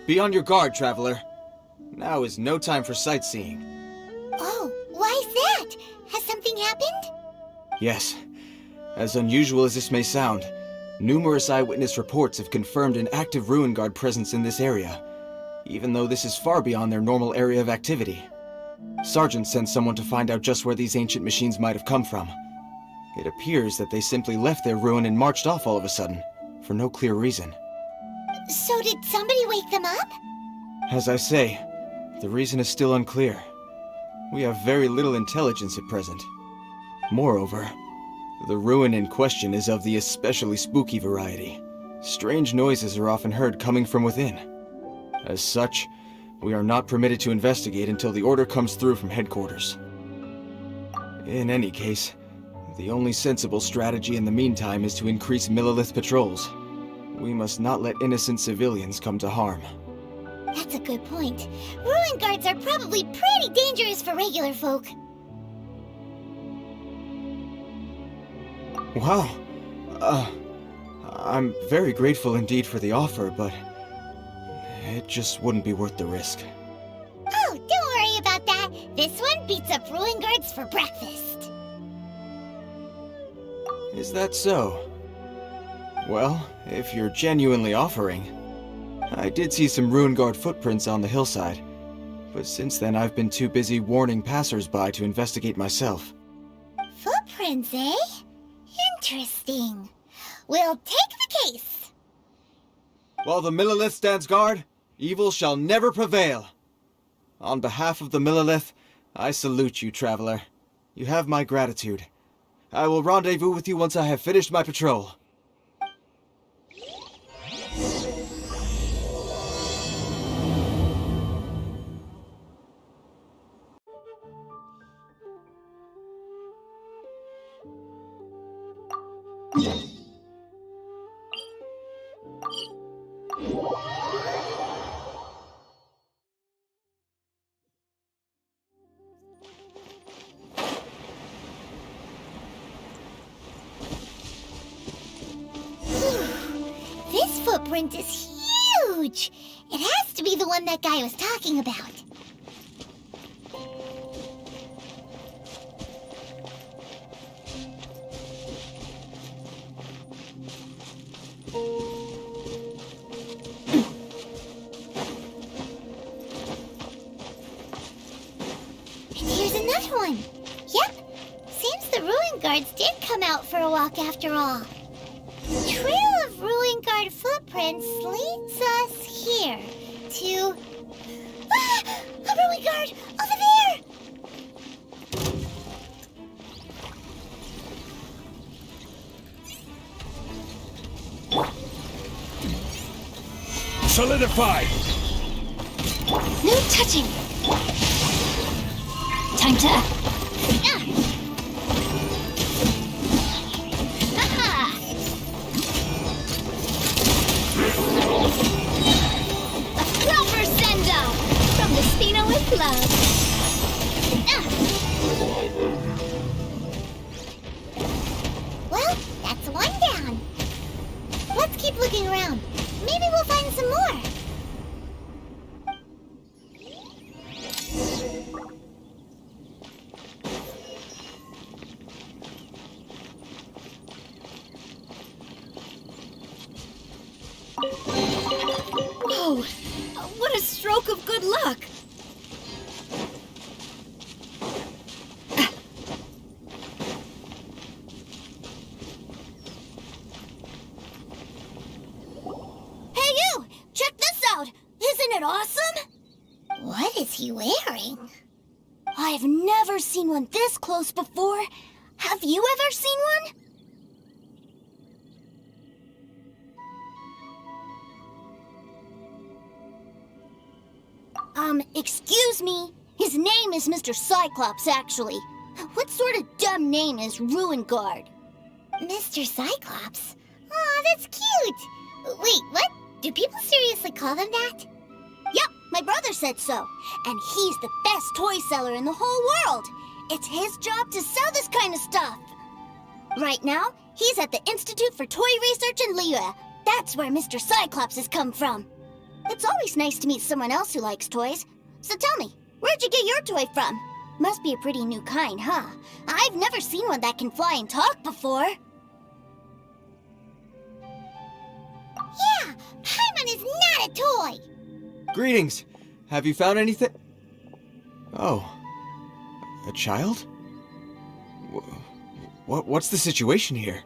Be on your guard, traveler. Now is no time for sightseeing. Oh, why is that? Has something happened? Yes. As unusual as this may sound, numerous eyewitness reports have confirmed an active Ruin Guard presence in this area, even though this is far beyond their normal area of activity. Sergeant sent someone to find out just where these ancient machines might have come from. It appears that they simply left their ruin and marched off all of a sudden, for no clear reason. So did somebody wake them up? As I say, the reason is still unclear. We have very little intelligence at present. Moreover, the ruin in question is of the especially spooky variety. Strange noises are often heard coming from within. As such, we are not permitted to investigate until the order comes through from headquarters. In any case, the only sensible strategy in the meantime is to increase Millelith patrols. We must not let innocent civilians come to harm. That's a good point. Ruin guards are probably pretty dangerous for regular folk. Wow. I'm very grateful indeed for the offer, but it just wouldn't be worth the risk. Oh, don't worry about that. This one beats up ruin guards for breakfast. Is that so? Well, if you're genuinely offering. I did see some Ruin Guard footprints on the hillside, but since then I've been too busy warning passers-by to investigate myself. Footprints, eh? Interesting. We'll take the case. While the Millelith stands guard, evil shall never prevail. On behalf of the Millelith, I salute you, traveler. You have my gratitude. I will rendezvous with you once I have finished my patrol. This footprint is huge! It has to be the one that guy was talking about. And here's another one. Yep, seems the Ruin Guards did come out for a walk after all. The trail of Ruin Guard footprints leads us here to... Ah! A Ruin Guard! Over there! Solidify! No touching! Time to... Ah! Aha! A proper send-off from the Spino with love. Ah! Well, that's one down. Let's keep looking around. Maybe we'll find some more. Whoa! What a stroke of good luck! Hey you! Check this out! Isn't it awesome? What is he wearing? I've never seen one this close before. Have you ever seen one? Excuse me. His name is Mr. Cyclops, actually. What sort of dumb name is Ruin Guard? Mr. Cyclops? Aw, that's cute! Wait, what? Do people seriously call them that? Yep, my brother said so. And he's the best toy seller in the whole world. It's his job to sell this kind of stuff. Right now, he's at the Institute for Toy Research in Liyue. That's where Mr. Cyclops has come from. It's always nice to meet someone else who likes toys. So tell me, where'd you get your toy from? Must be a pretty new kind, huh? I've never seen one that can fly and talk before. Yeah, Paimon is not a toy! Greetings! Have you found anything? Oh. A child? What's the situation here?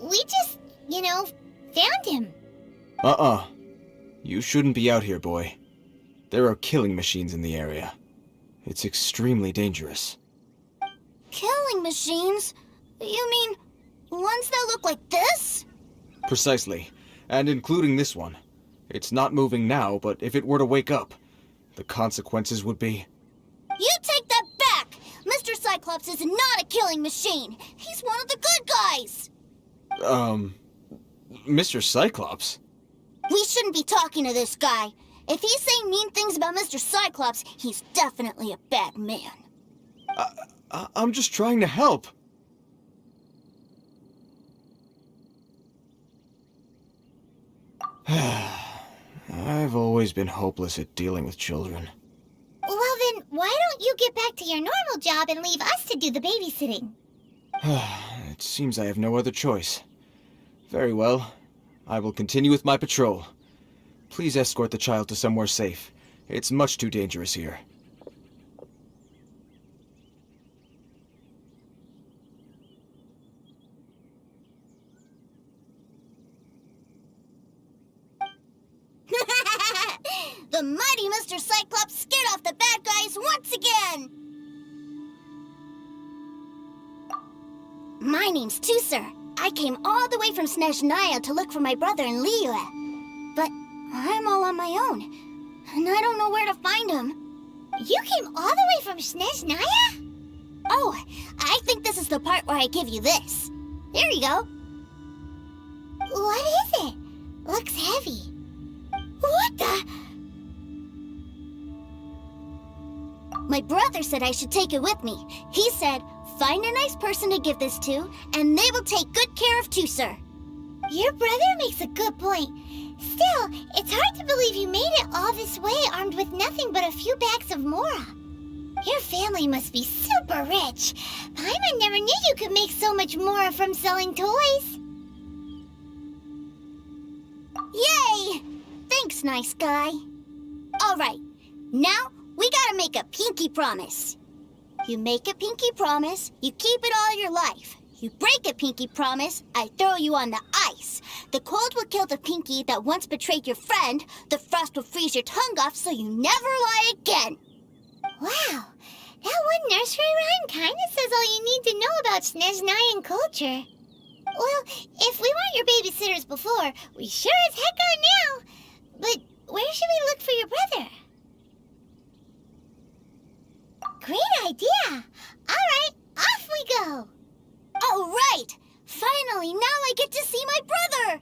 We just, found him. You shouldn't be out here, boy. There are killing machines in the area. It's extremely dangerous. Killing machines? You mean ones that look like this? Precisely. And including this one. It's not moving now, but if it were to wake up, the consequences would be... You take that back! Mr. Cyclops is not a killing machine. He's one of the good guys. Mr. Cyclops? We shouldn't be talking to this guy. If he's saying mean things about Mr. Cyclops, he's definitely a bad man. I'm just trying to help. I've always been hopeless at dealing with children. Well then, why don't you get back to your normal job and leave us to do the babysitting? It seems I have no other choice. Very well. I will continue with my patrol. Please escort the child to somewhere safe. It's much too dangerous here. The mighty Mr. Cyclops scared off the bad guys once again! My name's Tusser. I came all the way from Snezhnaya to look for my brother in Liyue. But I'm all on my own, and I don't know where to find him. You came all the way from Snezhnaya? Oh, I think this is the part where I give you this. Here you go. What is it? Looks heavy. What the? My brother said I should take it with me. He said, find a nice person to give this to, and they will take good care of Tusser. Your brother makes a good point. Still, it's hard to believe you made it all this way armed with nothing but a few bags of Mora. Your family must be super rich. Paimon never knew you could make so much Mora from selling toys. Yay! Thanks, nice guy. All right, now we gotta make a pinky promise. You make a pinky promise, you keep it all your life. You break a pinky promise, I throw you on the ice. The cold will kill the pinky that once betrayed your friend. The frost will freeze your tongue off so you never lie again. Wow, that one nursery rhyme kinda says all you need to know about Snezhnayan culture. Well, if we weren't your babysitters before, we sure as heck are now. But where should we look for your brother? Great idea! Alright, off we go! All right! Finally, now I get to see my brother!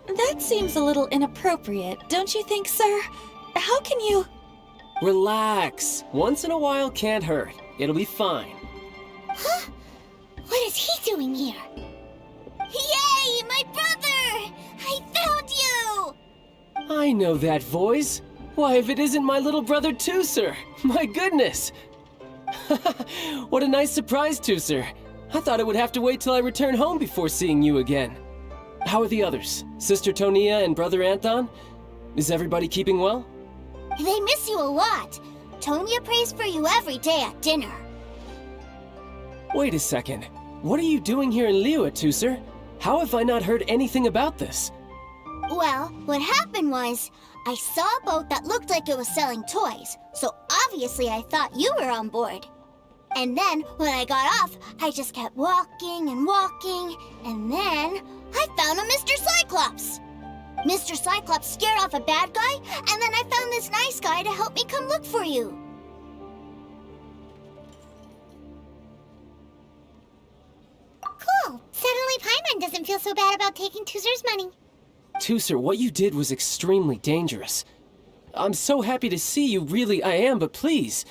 That seems a little inappropriate, don't you think, sir? How can you... Relax. Once in a while can't hurt. It'll be fine. Huh? What is he doing here? Yay, my brother! I found you! I know that voice. Why, if it isn't my little brother Tusser! My goodness! What a nice surprise, Tusser. I thought I would have to wait till I return home before seeing you again. How are the others? Sister Tonia and Brother Anton? Is everybody keeping well? They, They miss you a lot. Tonya prays for you every day at dinner. Wait a second. What are you doing here in Liyue, Tusser? How have I not heard anything about this? Well, what happened was, I saw a boat that looked like it was selling toys, so obviously I thought you were on board. And then, when I got off, I just kept walking and walking, and then I found a Mr. Cyclops. Mr. Cyclops scared off a bad guy, and then I found this nice guy to help me come look for you. Cool. Suddenly Paimon doesn't feel so bad about taking Tusser's money. Tusser, what you did was extremely dangerous. I'm so happy to see you, really I am, but please,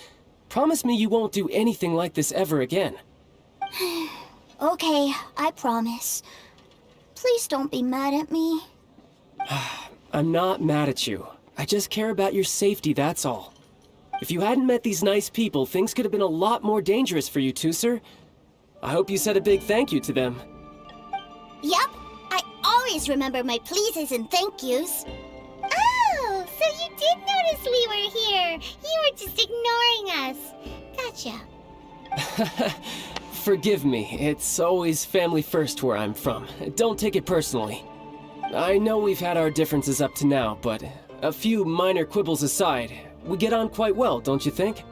promise me you won't do anything like this ever again. Okay, I promise. Please don't be mad at me. I'm not mad at you. I just care about your safety, that's all. If you hadn't met these nice people, things could have been a lot more dangerous for you, Tusser. I hope you said a big thank you to them. Yep, I always remember my pleases and thank yous. Oh, so you did notice we were here. You were just ignoring us. Gotcha. Forgive me, it's always family first where I'm from. Don't take it personally. I know we've had our differences up to now, but a few minor quibbles aside, we get on quite well, don't you think?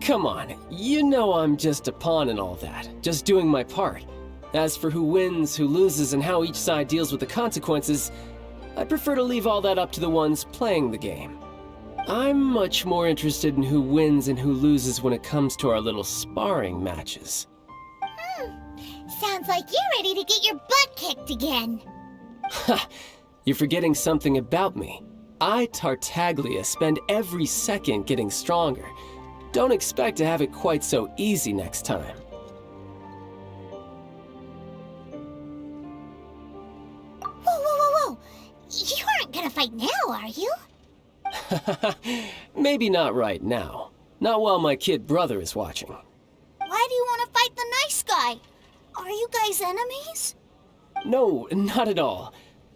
Come on, you know I'm just a pawn and all that, just doing my part. As for who wins, who loses, and how each side deals with the consequences, I prefer to leave all that up to the ones playing the game. I'm much more interested in who wins and who loses when it comes to our little sparring matches. Sounds like you're ready to get your butt kicked again. Ha! You're forgetting something about me. I, Tartaglia, spend every second getting stronger. Don't expect to have it quite so easy next time. Whoa. You aren't gonna fight now, are you? Maybe not right now. Not while my kid brother is watching. Why do you want to fight the nice guy? Are you guys enemies? No, not at all.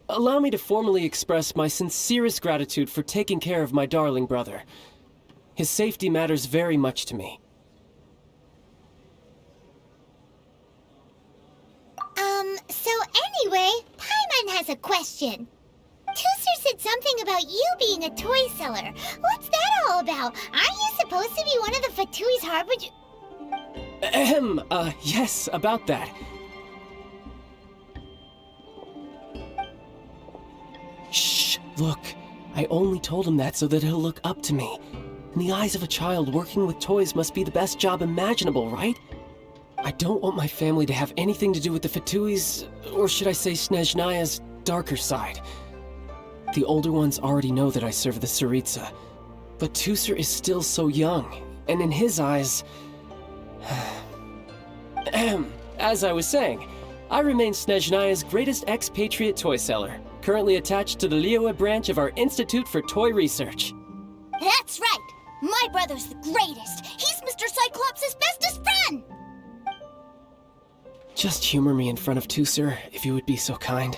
Allow me to formally express my sincerest gratitude for taking care of my darling brother. His safety matters very much to me. So anyway, Paimon has a question. Tusser said something about you being a toy seller. What's that all about? Aren't you supposed to be one of the Fatui's harbinger? Yes, about that. Shh, look. I only told him that so that he'll look up to me. In the eyes of a child, working with toys must be the best job imaginable, right? I don't want my family to have anything to do with the Fatui's, or should I say Snezhnaya's, darker side. The older ones already know that I serve the Tsaritsa, but Tusser is still so young, and in his eyes... As I was saying, I remain Snezhnaya's greatest expatriate toy seller, currently attached to the Liyue branch of our Institute for Toy Research. That's right! My brother's the greatest! He's Mr. Cyclops' bestest friend! Just humor me in front of Tusser, if you would be so kind.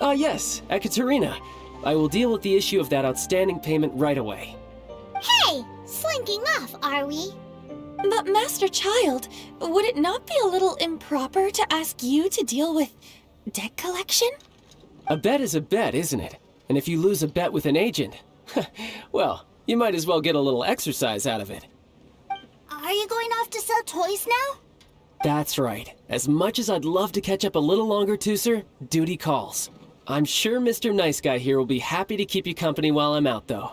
Yes, Ekaterina. I will deal with the issue of that outstanding payment right away. Hey, slinking off, are we? But Master Child, would it not be a little improper to ask you to deal with debt collection? A bet is a bet, isn't it? And if you lose a bet with an agent, well, you might as well get a little exercise out of it. Are you going off to sell toys now? That's right. As much as I'd love to catch up a little longer, Tusser, duty calls. I'm sure Mr. Nice Guy here will be happy to keep you company while I'm out, though.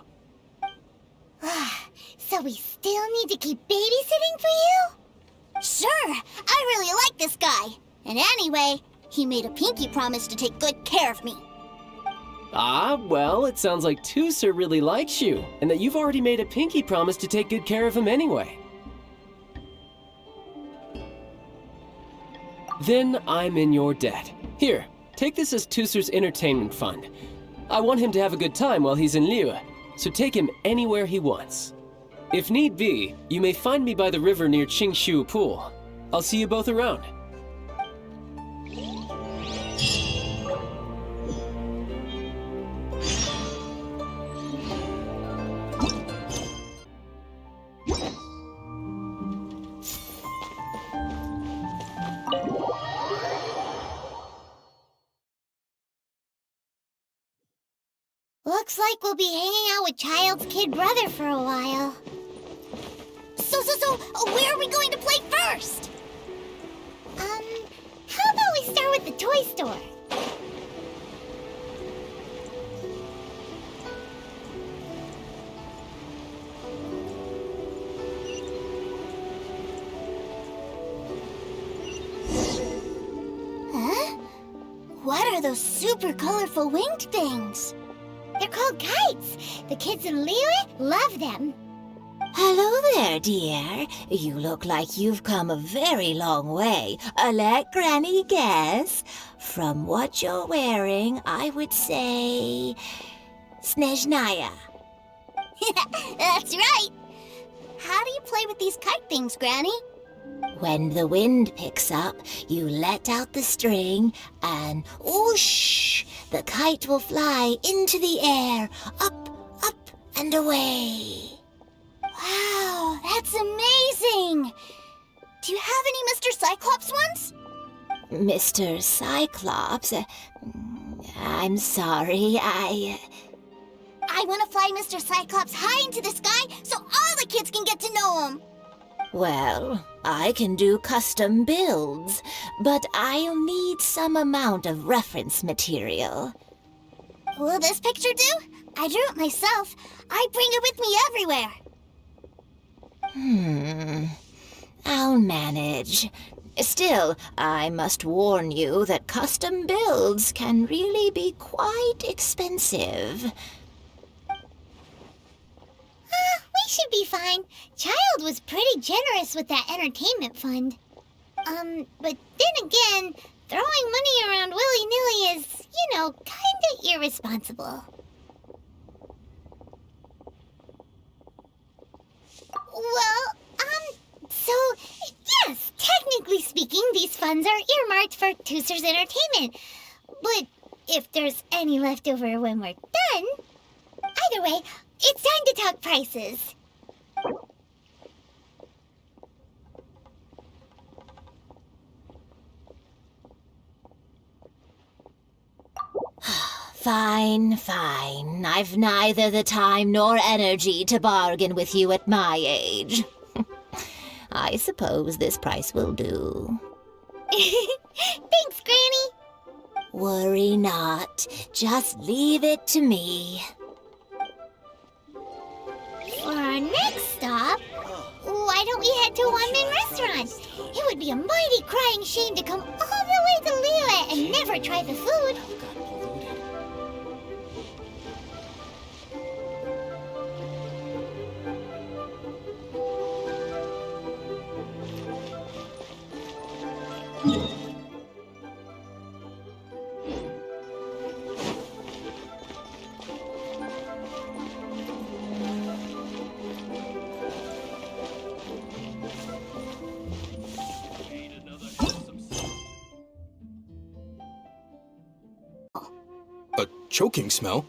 So we still need to keep babysitting for you? Sure, I really like this guy. And anyway, he made a pinky promise to take good care of me. Ah, well, it sounds like Tusser really likes you, and that you've already made a pinky promise to take good care of him anyway. Then I'm in your debt. Here, take this as Tusser's entertainment fund. I want him to have a good time while he's in Liyue, so take him anywhere he wants. If need be, you may find me by the river near Qingshu Pool. I'll see you both around. Looks like we'll be hanging out with Child's kid brother for a while. So, where are we going to play first? How about we start with the toy store? Huh? What are those super colorful winged things? They're called kites. The kids in Millelith love them. Hello there, dear. You look like you've come a very long way. Let Granny guess. From what you're wearing, I would say... Snezhnaya. That's right. How do you play with these kite things, Granny? When the wind picks up, you let out the string and whoosh! The kite will fly into the air, up, up, and away. Wow, that's amazing! Do you have any Mr. Cyclops ones? Mr. Cyclops? I'm sorry, I want to fly Mr. Cyclops high into the sky so all the kids can get to know him. Well, I can do custom builds, but I'll need some amount of reference material. Will this picture do? I drew it myself. I bring it with me everywhere. I'll manage. Still, I must warn you that custom builds can really be quite expensive. We should be fine. Child was pretty generous with that entertainment fund. But then again, throwing money around willy-nilly is, kinda irresponsible. Well, so, yes, technically speaking, these funds are earmarked for Tooser's entertainment. But if there's any left over when we're done... Either way, it's time to talk prices. Fine. I've neither the time nor energy to bargain with you at my age. I suppose this price will do. Thanks, Granny. Worry not. Just leave it to me. For our next stop, why don't we head to One-Man Restaurant? It would be a mighty crying shame to come all the way to Lila and never try the food. A choking smell?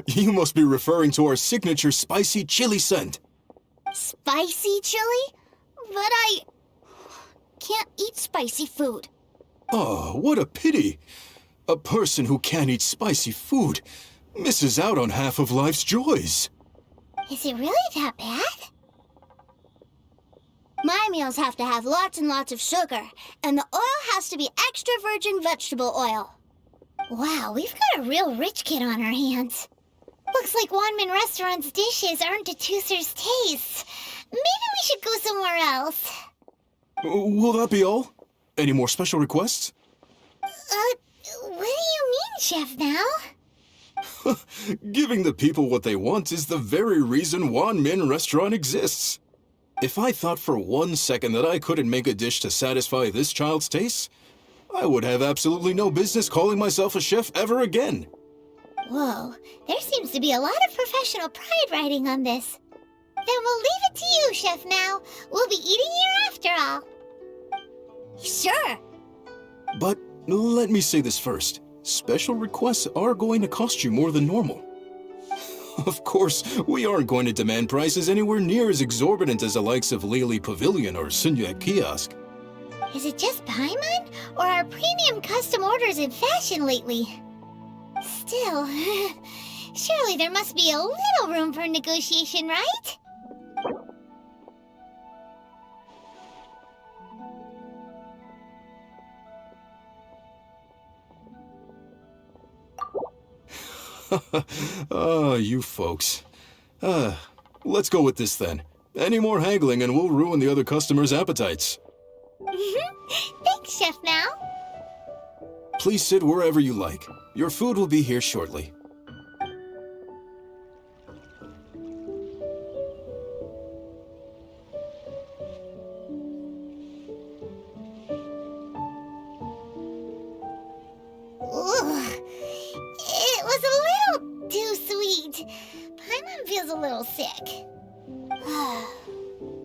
You must be referring to our signature spicy chili scent. Spicy chili? But I can't eat spicy food. Oh, what a pity. A person who can't eat spicy food misses out on half of life's joys. Is it really that bad? My meals have to have lots and lots of sugar, and the oil has to be extra virgin vegetable oil. Wow, we've got a real rich kid on our hands. Looks like One-Man Restaurant's dishes aren't to Tooser's taste. Maybe we should go somewhere else. Will that be all? Any more special requests? What do you mean, Chef now? Giving the people what they want is the very reason One-Man Restaurant exists. If I thought for 1 second that I couldn't make a dish to satisfy this child's tastes, I would have absolutely no business calling myself a chef ever again. Whoa, there seems to be a lot of professional pride riding on this. Then we'll leave it to you, Chef Mao. We'll be eating here after all. Sure. But let me say this first. Special requests are going to cost you more than normal. Of course, we aren't going to demand prices anywhere near as exorbitant as the likes of Lily Pavilion or Sunyuek Kiosk. Is it just Paimon, or are premium custom orders in fashion lately? Still, Surely there must be a little room for negotiation, right? You folks. Let's go with this then. Any more haggling and we'll ruin the other customers' appetites. Thanks, Chef Mal. Please sit wherever you like. Your food will be here shortly. Ugh. It was a little too sweet. Paimon feels a little sick.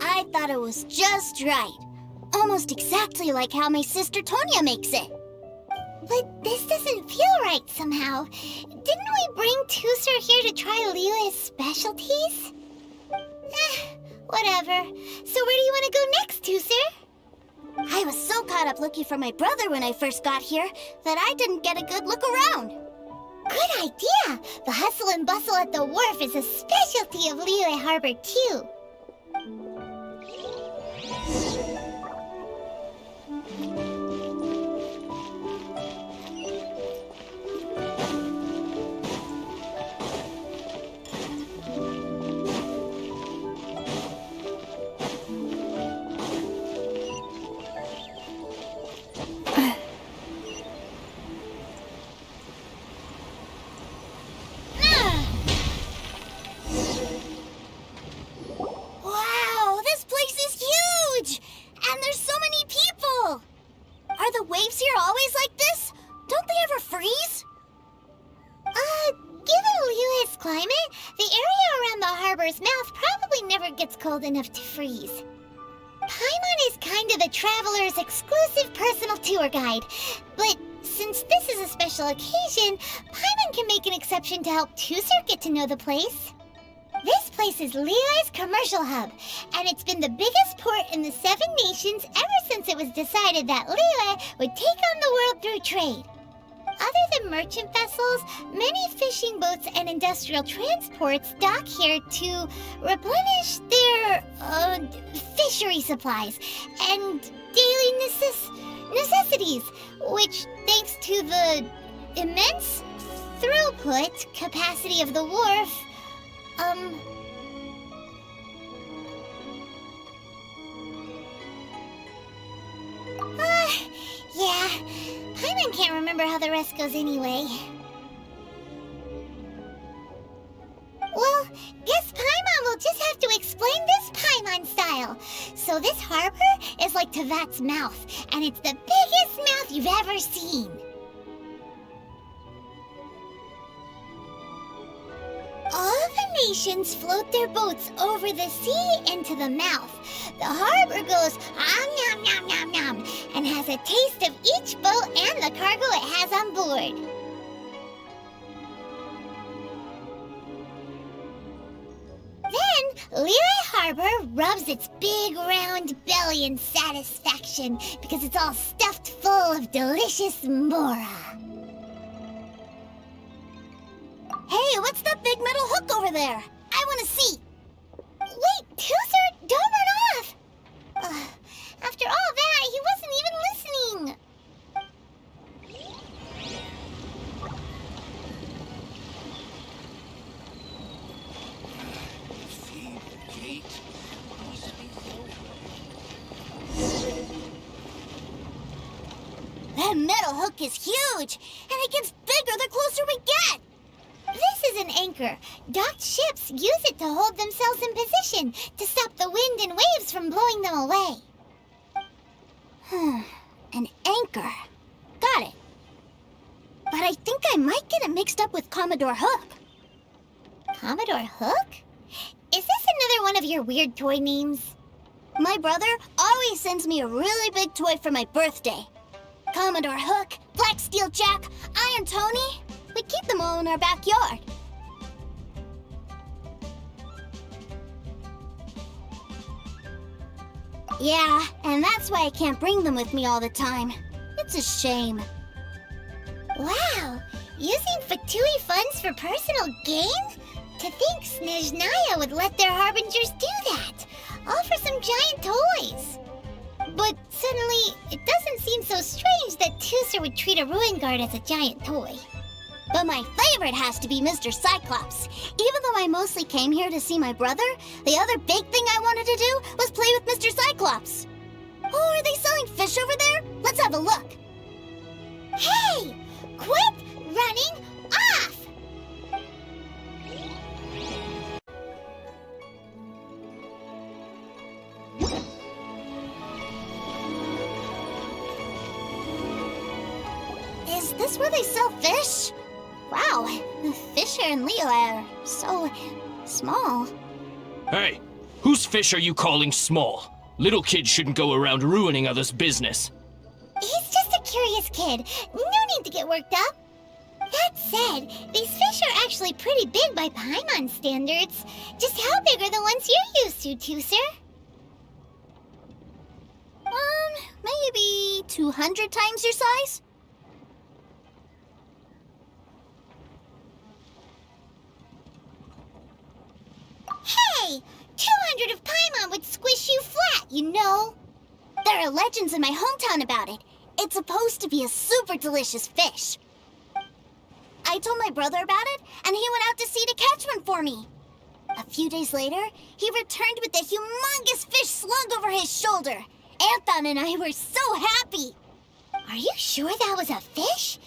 I thought it was just right. Almost exactly like how my sister Tonya makes it. But this doesn't feel right somehow. Didn't we bring Tusser here to try Liyue's specialties? Whatever. So where do you want to go next, Tusser? I was so caught up looking for my brother when I first got here that I didn't get a good look around. Good idea! The hustle and bustle at the wharf is a specialty of Liyue Harbor, too. Wow, this place is huge! And there's so many people! Are the waves here always like this? Don't they ever freeze? Given Liyue's climate, the area around the harbor's mouth probably never gets cold enough to freeze. Paimon is kind of the traveler's exclusive personal tour guide, but since this is a special occasion, Paimon can make an exception to help Tusser get to know the place. This place is Liyue's commercial hub, and it's been the biggest port in the Seven Nations ever since it was decided that Liyue would take on the world through trade. Other than merchant vessels, many fishing boats and industrial transports dock here to replenish their fishery supplies and daily necessities, which, thanks to the immense throughput capacity of the wharf, yeah, Paimon can't remember how the rest goes anyway. Well, guess Paimon will just have to explain this Paimon style. So this harbor is like Tevat's mouth, and it's the biggest mouth you've ever seen. All the nations float their boats over the sea into the mouth. The harbor goes nom nom nom nom and has a taste of each boat and the cargo it has on board. Then, Liyue Harbor rubs its big round belly in satisfaction because it's all stuffed full of delicious mora. Hey, what's that big metal hook over there? I want to see. Wait, Tusser, don't run off! After all that, he wasn't even listening. That metal hook is huge, and it gets bigger the closer we get. This is an anchor. Docked ships use it to hold themselves in position to stop the wind and waves from blowing them away. An anchor. Got it. But I think I might get it mixed up with Commodore Hook. Commodore Hook? Is this another one of your weird toy names? My brother always sends me a really big toy for my birthday. Commodore Hook, Black Steel Jack, Iron Tony. We keep them all in our backyard. Yeah, and that's why I can't bring them with me all the time. It's a shame. Wow, Using Fatui funds for personal gain? To think Snezhnaya would let their harbingers do that, all for some giant toys. But suddenly, it doesn't seem so strange that Tusser would treat a ruin guard as a giant toy. But my favorite has to be Mr. Cyclops. Even though I mostly came here to see my brother, the other big thing I wanted to do was play with Mr. Cyclops. Oh, are they selling fish over there? Let's have a look. Hey! Quit running off! Is this where they sell fish? Wow, the fish here in Leo are so small. Hey, whose fish are you calling small? Little kids shouldn't go around ruining others' business. He's just a curious kid. No need to get worked up. That said, these fish are actually pretty big by Paimon standards. Just how big are the ones you're used to, Tusser? Maybe 200 times your size? Hey! 200 of Paimon would squish you flat, you know. There are legends in my hometown about it. It's supposed to be a super delicious fish. I told my brother about it, and he went out to sea to catch one for me. A few days later, he returned with a humongous fish slung over his shoulder. Anthon and I were so happy. Are you sure that was a fish?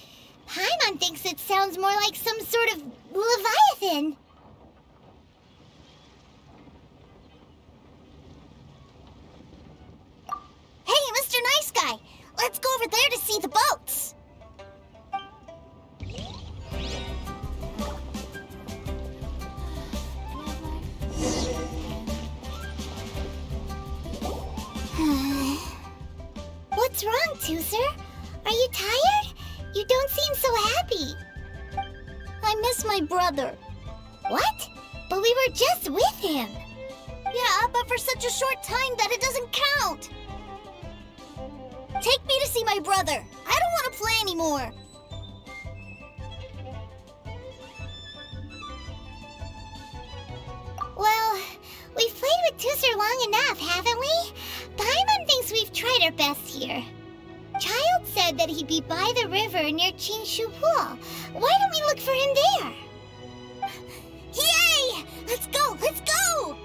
Paimon thinks it sounds more like some sort of leviathan. Hey, Mr. Nice Guy, let's go over there to see the boats. What's wrong, Tusser? Are you tired? You don't seem so happy. I miss my brother. What? But we were just with him. Yeah, but for such a short time that it doesn't count. Take me to see my brother. I don't want to play anymore. Well, we've played with Tusser long enough, haven't we? Paimon thinks we've tried our best here. Child said that he'd be by the river near Chinshu Pool. Why don't we look for him there? Yay! Let's go! Let's go!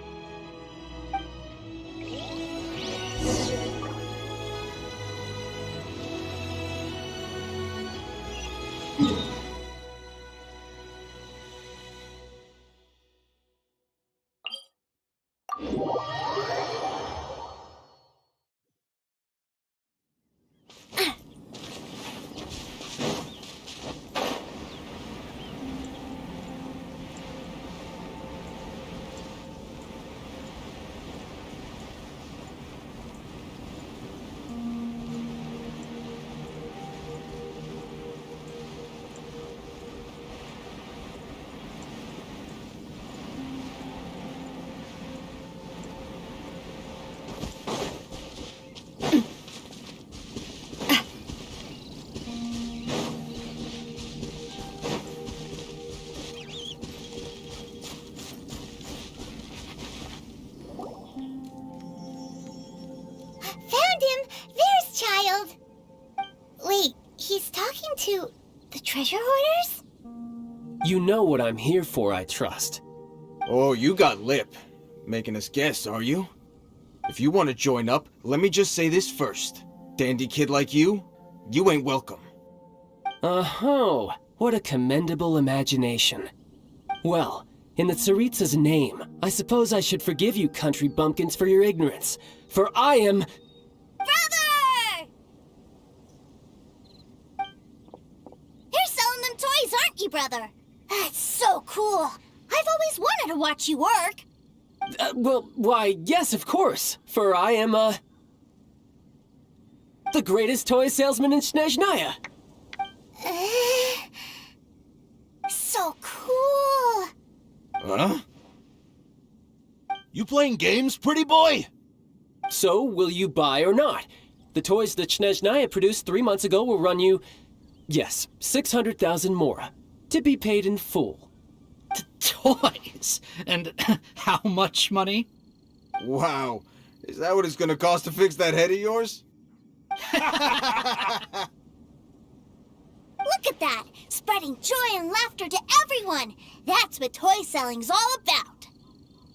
Found him! There's Child! Wait, he's talking to the treasure hoarders? You know what I'm here for, I trust. Oh, you got lip. Making us guess, are you? If you want to join up, let me just say this first. Dandy kid like you ain't welcome. Oh, what a commendable imagination. Well, in the Tsaritsa's name, I suppose I should forgive you country bumpkins for your ignorance, for I am... Brother! You're selling them toys, aren't you, brother? That's so cool. I've always wanted to watch you work. Well, why, yes, of course, for I am, the greatest toy salesman in Snezhnaya. So cool. Huh? You playing games, pretty boy? So, will you buy or not? The toys that Snezhnaya produced 3 months ago will run you Yes, 600,000 mora. To be paid in full. Toys? And how much money? Wow. Is that what it's gonna cost to fix that head of yours? Look at that! Spreading joy and laughter to everyone! That's what toy selling's all about!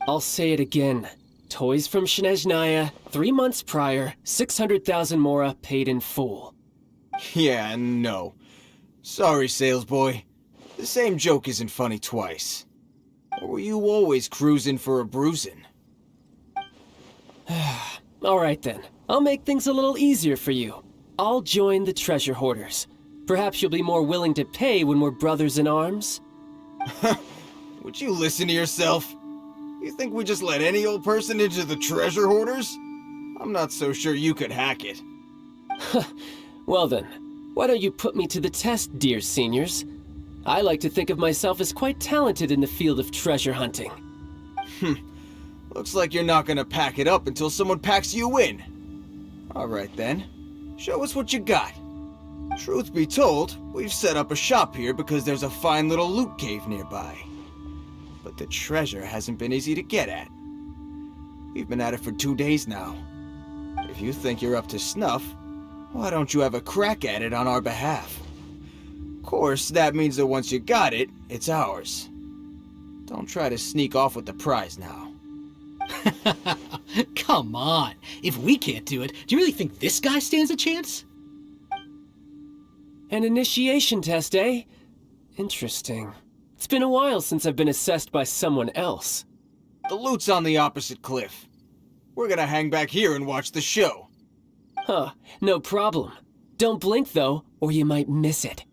I'll say it again. Toys from Snezhnaya, 3 months prior, 600,000 mora paid in full. Yeah, no. Sorry, salesboy. The same joke isn't funny twice. Or were you always cruising for a bruising? Alright then, I'll make things a little easier for you. I'll join the treasure hoarders. Perhaps you'll be more willing to pay when we're brothers in arms? Would you listen to yourself? You think we just let any old person into the treasure hoarders? I'm not so sure you could hack it. Well then, why don't you put me to the test, dear seniors? I like to think of myself as quite talented in the field of treasure hunting. Looks like you're not gonna pack it up until someone packs you in. Alright then, show us what you got. Truth be told, we've set up a shop here because there's a fine little loot cave nearby. But the treasure hasn't been easy to get at. We've been at it for 2 days now. If you think you're up to snuff, why don't you have a crack at it on our behalf? Of course, that means that once you got it, it's ours. Don't try to sneak off with the prize now. Come on. If we can't do it, do you really think this guy stands a chance? An initiation test, eh? Interesting. It's been a while since I've been assessed by someone else. The loot's on the opposite cliff. We're gonna hang back here and watch the show. Huh, no problem. Don't blink though, or you might miss it.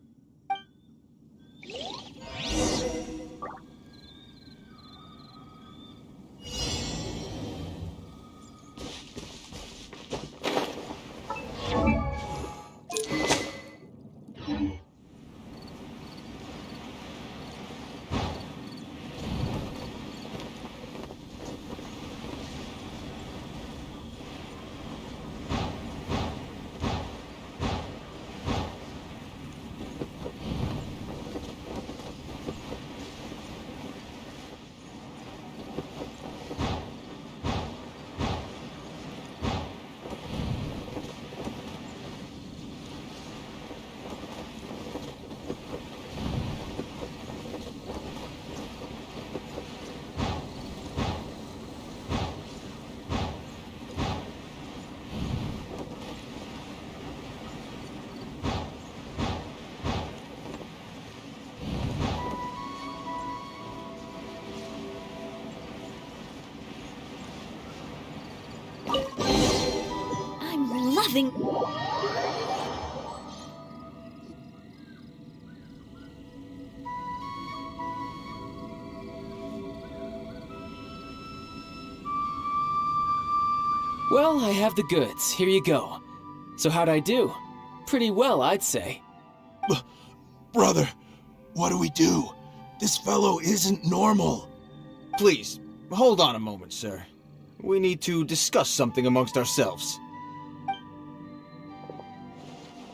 I'm loving... Well, I have the goods. Here you go. So how'd I do? Pretty well, I'd say. Brother, what do we do? This fellow isn't normal. Please, hold on a moment, sir. We need to discuss something amongst ourselves.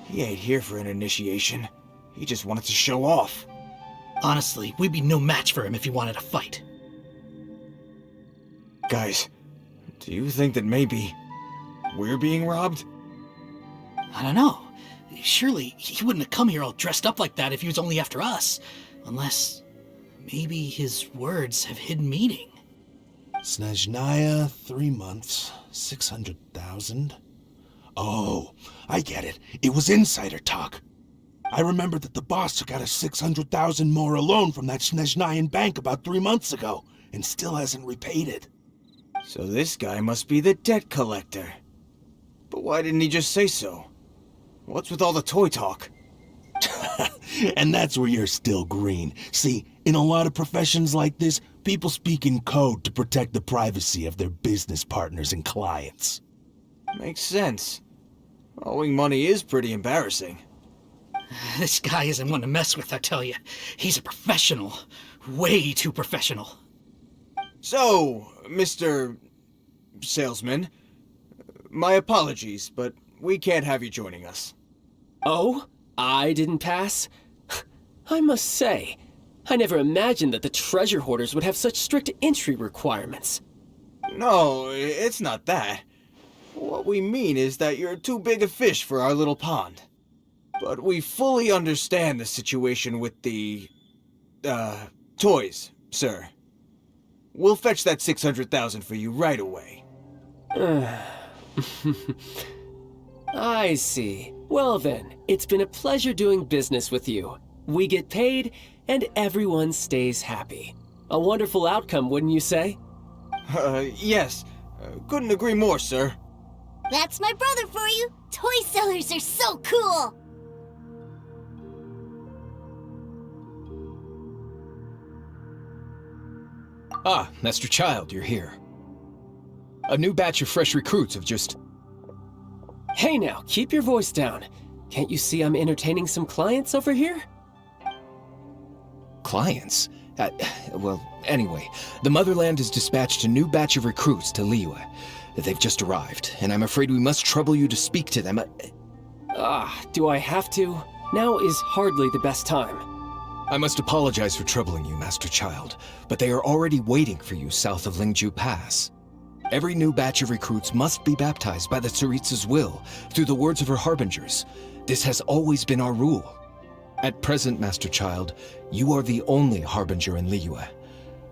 He ain't here for an initiation. He just wanted to show off. Honestly, we'd be no match for him if he wanted to fight. Guys, do you think that maybe we're being robbed? I don't know. Surely he wouldn't have come here all dressed up like that if he was only after us. Unless maybe his words have hidden meaning. Snezhnaya, 3 months, 600,000. Oh, I get it. It was insider talk. I remember that the boss took out a 600,000 more loan from that Snezhnayan bank about 3 months ago, and still hasn't repaid it. So this guy must be the debt collector. But why didn't he just say so? What's with all the toy talk? And that's where you're still green. See, in a lot of professions like this, people speak in code to protect the privacy of their business partners and clients. Makes sense. Owing money is pretty embarrassing. This guy isn't one to mess with, I tell you. He's a professional. Way too professional. So, Mr. Salesman, my apologies, but we can't have you joining us. Oh? I didn't pass? I must say, I never imagined that the treasure hoarders would have such strict entry requirements. No, it's not that. What we mean is that you're too big a fish for our little pond. But we fully understand the situation with the, toys, sir. We'll fetch that 600,000 for you right away. I see. Well then, it's been a pleasure doing business with you. We get paid, and everyone stays happy. A wonderful outcome, wouldn't you say? Yes. Couldn't agree more, sir. That's my brother for you. Toy sellers are so cool. Ah, Master Child, you're here. A new batch of fresh recruits have just... Hey now, keep your voice down. Can't you see I'm entertaining some clients over here? Clients? Well, anyway, the Motherland has dispatched a new batch of recruits to Liyue. They've just arrived, and I'm afraid we must trouble you to speak to them. Do I have to? Now is hardly the best time. I must apologize for troubling you, Master Child, but they are already waiting for you south of Lingju Pass. Every new batch of recruits must be baptized by the Tsaritsa's will, through the words of her harbingers. This has always been our rule. At present, Master Child, you are the only harbinger in Liyue.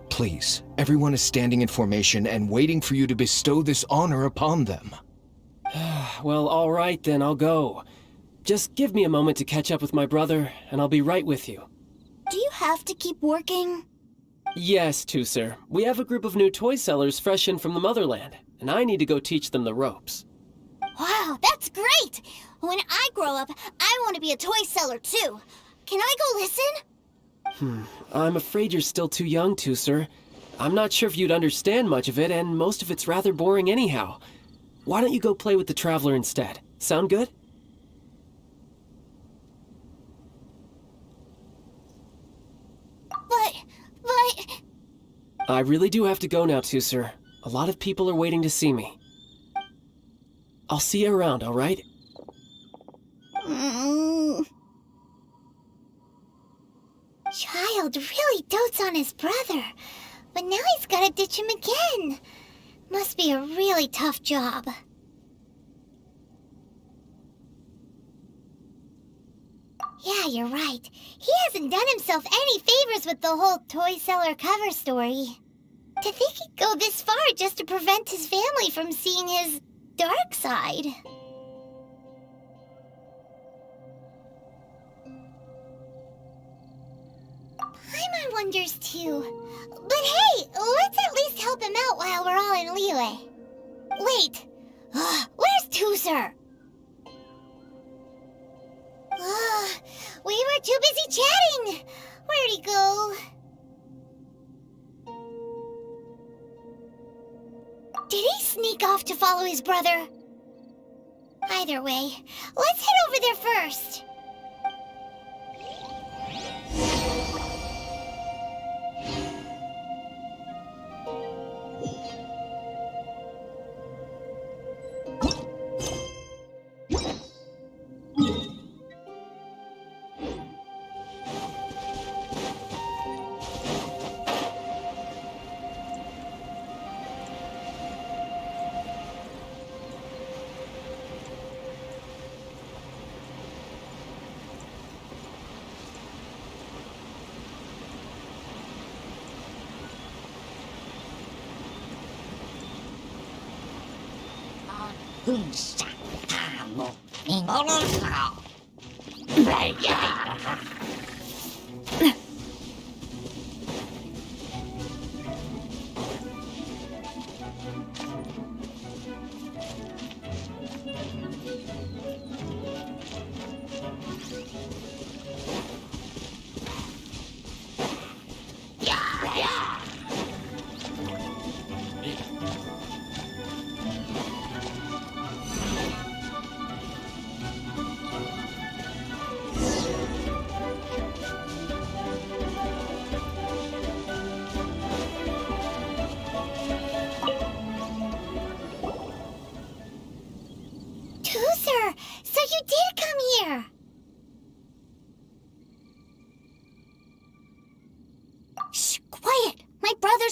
Please, everyone is standing in formation and waiting for you to bestow this honor upon them. Well, all right then, I'll go. Just give me a moment to catch up with my brother, and I'll be right with you. Do you have to keep working? Yes, Tusser. We have a group of new toy sellers fresh in from the Motherland, and I need to go teach them the ropes. Wow, that's great! When I grow up, I want to be a toy seller too. Can I go listen? I'm afraid you're still too young, Tusser. I'm not sure if you'd understand much of it, and most of it's rather boring anyhow. Why don't you go play with the Traveler instead? Sound good? But... I really do have to go now, Tusser. A lot of people are waiting to see me. I'll see you around, all right? Child really dotes on his brother, but now he's gotta ditch him again. Must be a really tough job. Yeah, you're right. He hasn't done himself any favors with the whole toy seller cover story. To think he'd go this far just to prevent his family from seeing his dark side. Paimon wonders too. But hey, let's at least help him out while we're all in Liyue. Wait, where's Tusser? We were too busy chatting. Where'd he go? Did he sneak off to follow his brother? Either way, let's head over there first.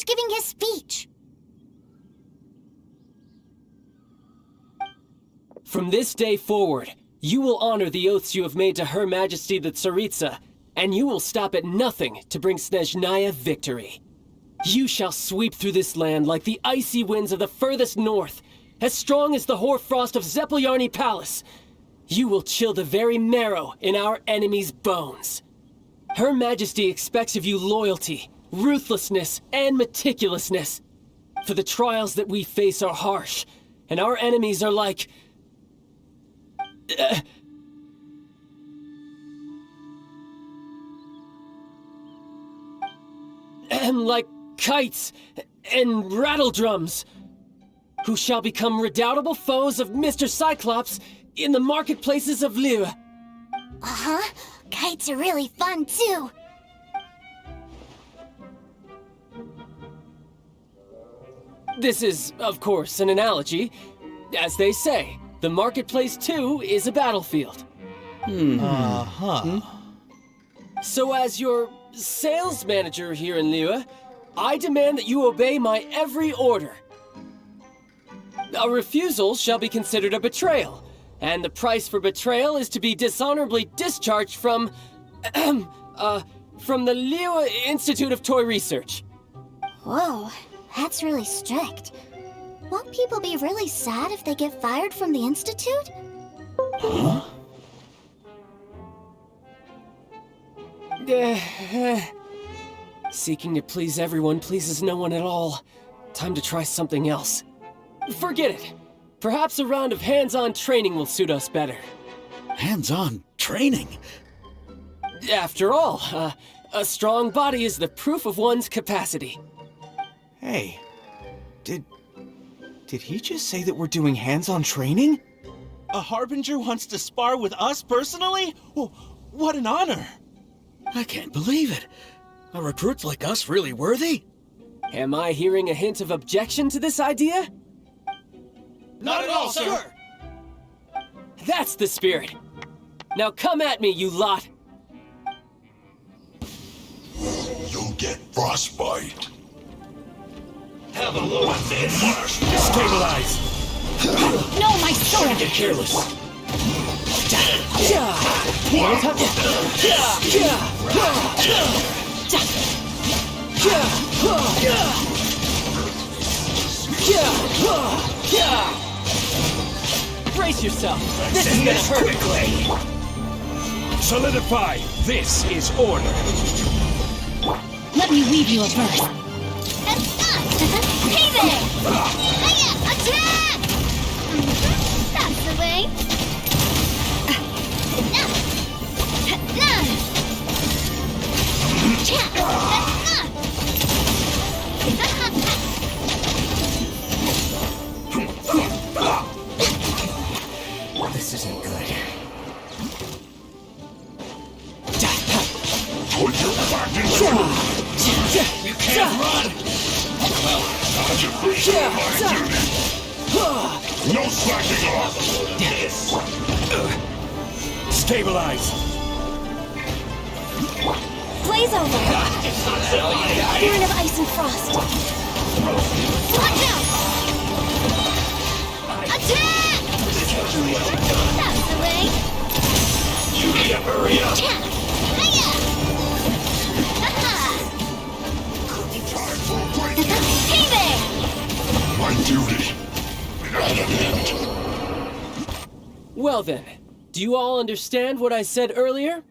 finished giving his speech. From this day forward, you will honor the oaths you have made to Her Majesty the Tsaritsa, and you will stop at nothing to bring Snezhnaya victory. You shall sweep through this land like the icy winds of the furthest north, as strong as the hoarfrost of Zeppeljärni Palace. You will chill the very marrow in our enemies' bones. Her Majesty expects of you loyalty, ruthlessness, and meticulousness. For the trials that we face are harsh, and our enemies are like... like kites and rattledrums, who shall become redoubtable foes of Mr. Cyclops in the marketplaces of Liyue. Uh-huh. Kites are really fun, too. This is, of course, an analogy. As they say, the marketplace, too, is a battlefield. So as your sales manager here in Liyue, I demand that you obey my every order. A refusal shall be considered a betrayal, and the price for betrayal is to be dishonorably discharged from the Liyue Institute of Toy Research. Whoa, that's really strict. Won't people be really sad if they get fired from the Institute? Huh? Seeking to please everyone pleases no one at all. Time to try something else. Forget it. Perhaps a round of hands-on training will suit us better. Hands-on training? After all, a strong body is the proof of one's capacity. Hey, did he just say that we're doing hands-on training? A Harbinger wants to spar with us personally? Oh, what an honor! I can't believe it. Are recruits like us really worthy? Am I hearing a hint of objection to this idea? Not at all, sir! That's the spirit. Now come at me, you lot. You'll get frostbite. Have a look at this! Stabilize! No, my sword! Don't get careless. Brace yourself. This is gonna hurt. Quickly! Solidify! This is order! Let me weave you a verse. Hey there! Hiya! Attack! That's the way. This isn't good. Put your back into it. You can't run! Well, time to fulfill my duty. No slacking off. Stabilize! Blaze over! Fearing of ice and frost. Watch out! Attack! That's the way. You need to hurry up. Hiya! Aha! Time for a break. Hey there! My duty. At an end. Well then, do you all understand what I said earlier?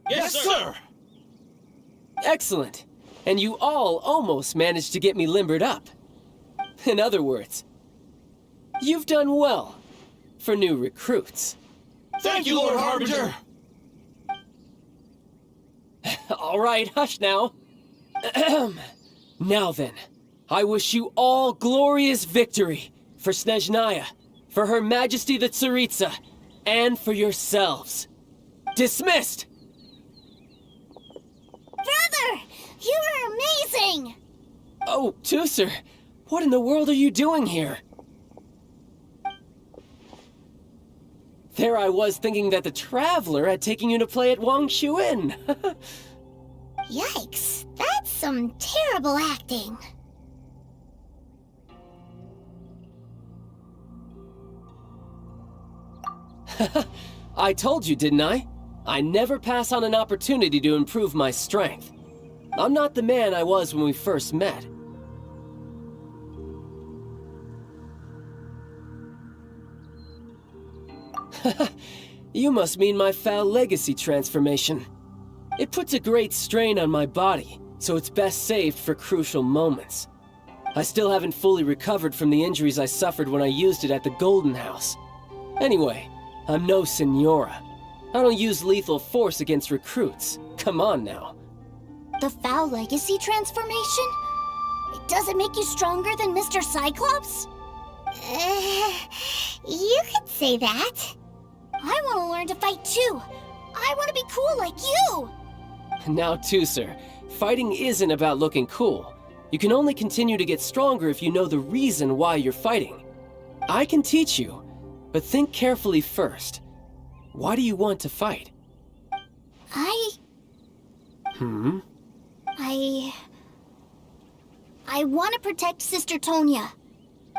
Yes, sir! Excellent. And you all almost managed to get me limbered up. In other words, you've done well for new recruits. Thank you, Lord Harbinger! All right, hush now. Now then, I wish you all glorious victory for Snezhnaya, for Her Majesty the Tsaritsa, and for yourselves. Dismissed! Brother! You were amazing! Oh, Tusser, what in the world are you doing here? There I was thinking that the Traveler had taken you to play at Wangshuin. Yikes, that's some terrible acting. I told you, didn't I? I never pass on an opportunity to improve my strength. I'm not the man I was when we first met. You must mean my foul legacy transformation. It puts a great strain on my body, so it's best saved for crucial moments. I still haven't fully recovered from the injuries I suffered when I used it at the Golden House. Anyway, I'm no Senora. I don't use lethal force against recruits. Come on now. The foul legacy transformation? Does it make you stronger than Mr. Cyclops? You could say that. I want to learn to fight too. I want to be cool like you. Now, Tooser, fighting isn't about looking cool. You can only continue to get stronger if you know the reason why you're fighting. I can teach you, but think carefully first. Why do you want to fight? I want to protect Sister Tonya.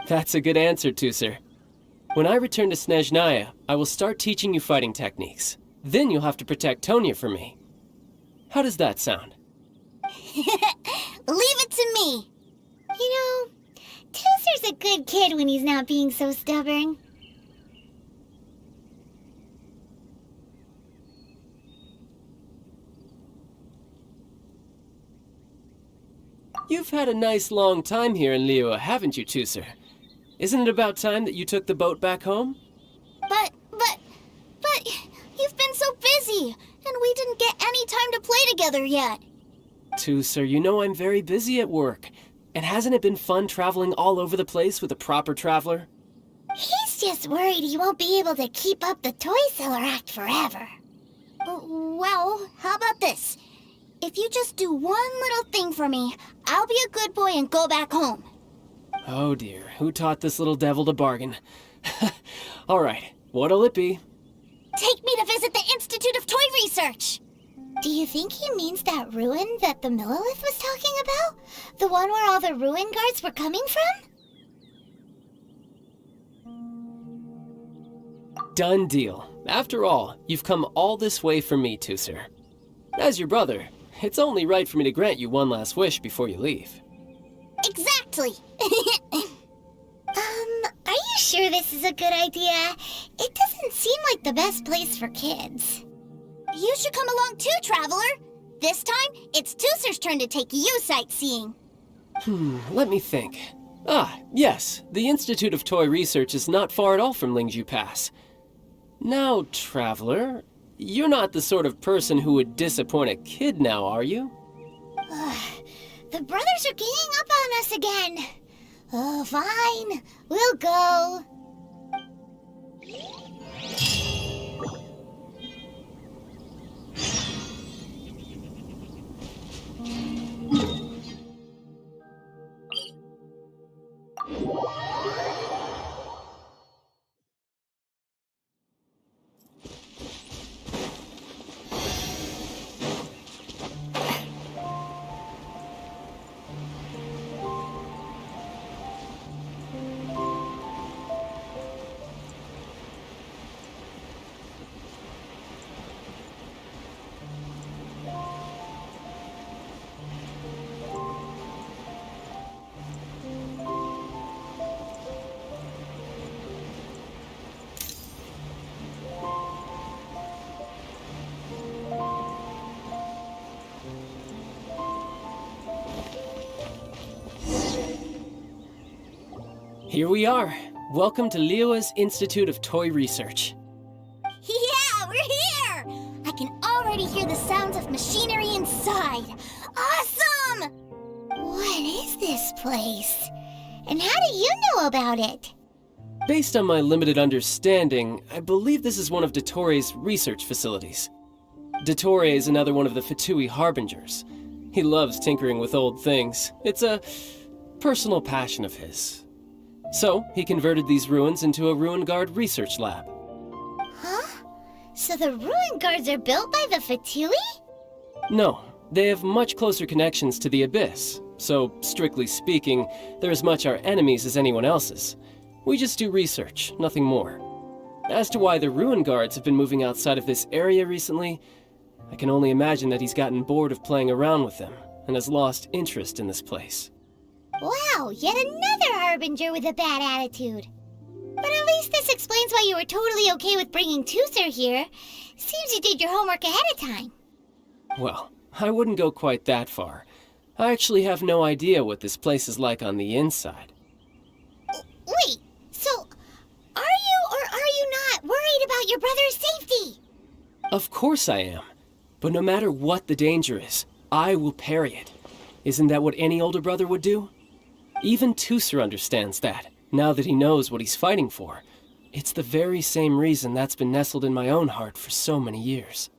That's a good answer, Tooser. When I return to Snezhnaya, I will start teaching you fighting techniques. Then you'll have to protect Tonya for me. How does that sound? Leave it to me. You know, Tooser's a good kid when he's not being so stubborn. You've had a nice long time here in Liyue, haven't you, Tooser? Isn't it about time that you took the boat back home? But, you've been so busy, and we didn't get any time to play together yet. Tooser, you know I'm very busy at work. And hasn't it been fun traveling all over the place with a proper traveler? He's just worried he won't be able to keep up the toy seller act forever. Well, how about this? If you just do one little thing for me, I'll be a good boy and go back home. Oh dear, who taught this little devil to bargain? All right, what'll it be? Take me to visit the Institute of Toy Research. Do you think he means that ruin that the Millelith was talking about? The one where all the ruin guards were coming from? Done deal. After all, you've come all this way for me, Tooser. As your brother, it's only right for me to grant you one last wish before you leave. Exactly. Are you sure this is a good idea? It doesn't seem like the best place for kids. You should come along too, Traveler. This time, it's Tooser's turn to take you sightseeing. Let me think. Ah, yes, the Institute of Toy Research is not far at all from Lingju Pass. Now, Traveler, you're not the sort of person who would disappoint a kid now, are you? The brothers are ganging up on us again. Oh, fine. We'll go. Here we are. Welcome to Liyue's Institute of Toy Research. Yeah, we're here! I can already hear the sounds of machinery inside. Awesome! What is this place? And how do you know about it? Based on my limited understanding, I believe this is one of Dottore research facilities. Dottore is another one of the Fatui Harbingers. He loves tinkering with old things. It's a personal passion of his. So, he converted these ruins into a Ruin Guard research lab. Huh? So the ruin guards are built by the Fatui? No, they have much closer connections to the Abyss. So, strictly speaking, they're as much our enemies as anyone else's. We just do research, nothing more. As to why the ruin guards have been moving outside of this area recently, I can only imagine that he's gotten bored of playing around with them and has lost interest in this place. Wow, yet another harbinger with a bad attitude. But at least this explains why you were totally okay with bringing Tooser here. Seems you did your homework ahead of time. Well, I wouldn't go quite that far. I actually have no idea what this place is like on the inside. Wait, so are you or are you not worried about your brother's safety? Of course I am. But no matter what the danger is, I will parry it. Isn't that what any older brother would do? Even Tooser understands that, now that he knows what he's fighting for. It's the very same reason that's been nestled in my own heart for so many years.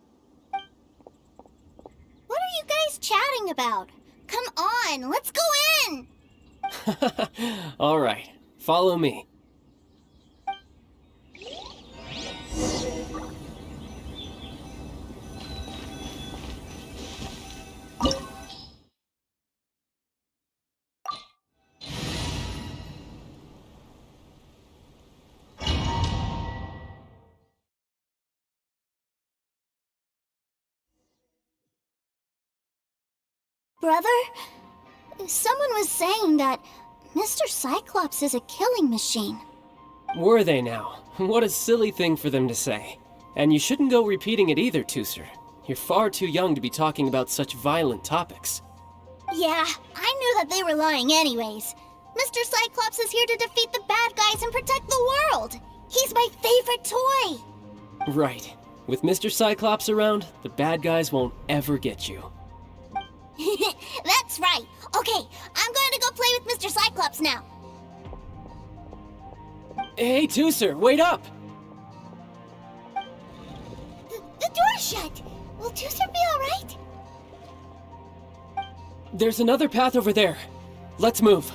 What are you guys chatting about? Come on, let's go in! All right, follow me. Brother, someone was saying that Mr. Cyclops is a killing machine. Were they now? What a silly thing for them to say. And you shouldn't go repeating it either, Tooser. You're far too young to be talking about such violent topics. Yeah, I knew that they were lying anyways. Mr. Cyclops is here to defeat the bad guys and protect the world. He's my favorite toy. Right. With Mr. Cyclops around, the bad guys won't ever get you. That's right. Okay, I'm going to go play with Mr. Cyclops now. Hey, Tooser, wait up! The door's shut. Will Tooser be alright? There's another path over there. Let's move.